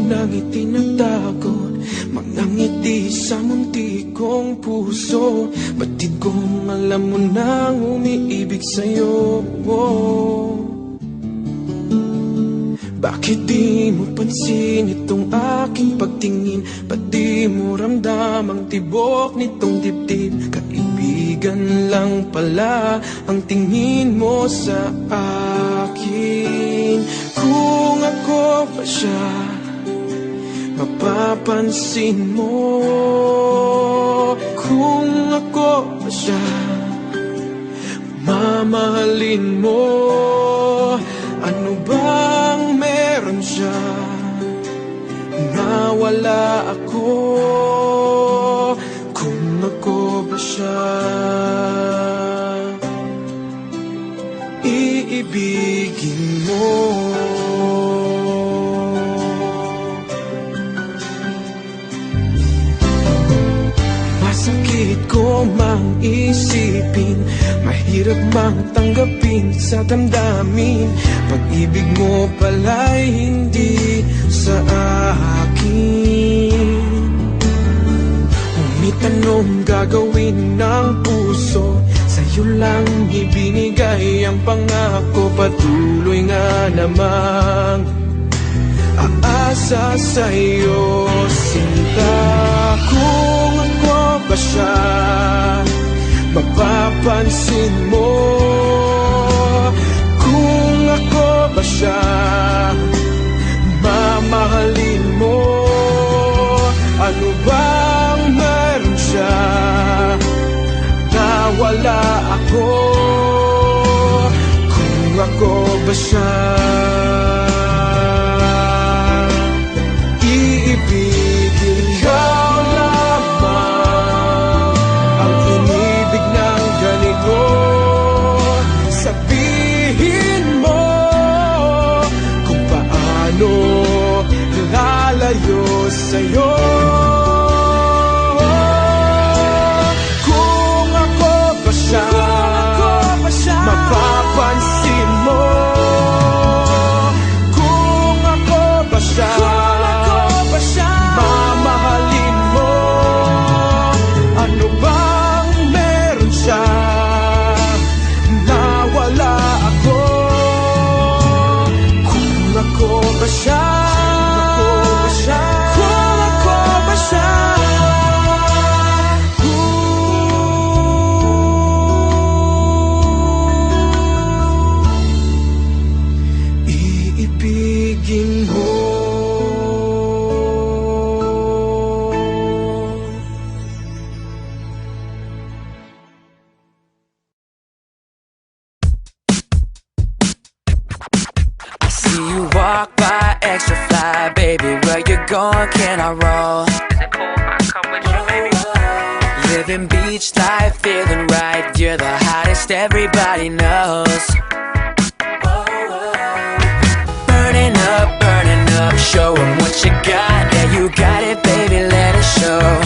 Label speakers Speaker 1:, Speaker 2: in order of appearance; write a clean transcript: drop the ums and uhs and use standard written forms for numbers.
Speaker 1: nang itinatago, mga ngiti sa munti kong puso. Batid kong alam mo nang umiibig sa'yo. Bakit di mo pansin itong aking pagtingin? Ba't di mo ramdam ang tibok nitong dibdib? Kaibigan lang pala ang tingin mo sa akin. Kung ako pa siya, mapapansin mo. Kung ako pa siya, mamahalin mo. Ano bang meron siya na wala ako? Kung ako ba siya, iibigin mo. Masakit ko mang isipin, mahirap mang tanggapin sa damdamin. Pag-ibig mo pala'y hindi sa akin. Ngunit anong gagawin ng puso? Sa'yo lang ibinigay ang pangako. Patuloy nga namang aasa sa'yo, sinta. Kung ako ba siya, mapapansin mo. Kung ako ba siya, mamahalin mo. Ano bang meron siya na wala ako? Kung ako ba siya, iibigin ikaw lamang ang inibig ng ganito. Sabihin mo kung paano lalayo sa'yo. Kung ako ba siya, mapapansin mo. Kung ako ba siya, mamahalin mo. Ano bang meron siya na wala ako? Kung ako ba siya, kung ako ba siya, iibigin mo.
Speaker 2: I see you walk by extra fly, baby. Where you going? Can I roll? Is it cool if I come with you, baby? Living beach life, feeling right. You're the hottest, everybody knows. Burning up, show 'em what you got. Yeah, you got it, baby, let it show.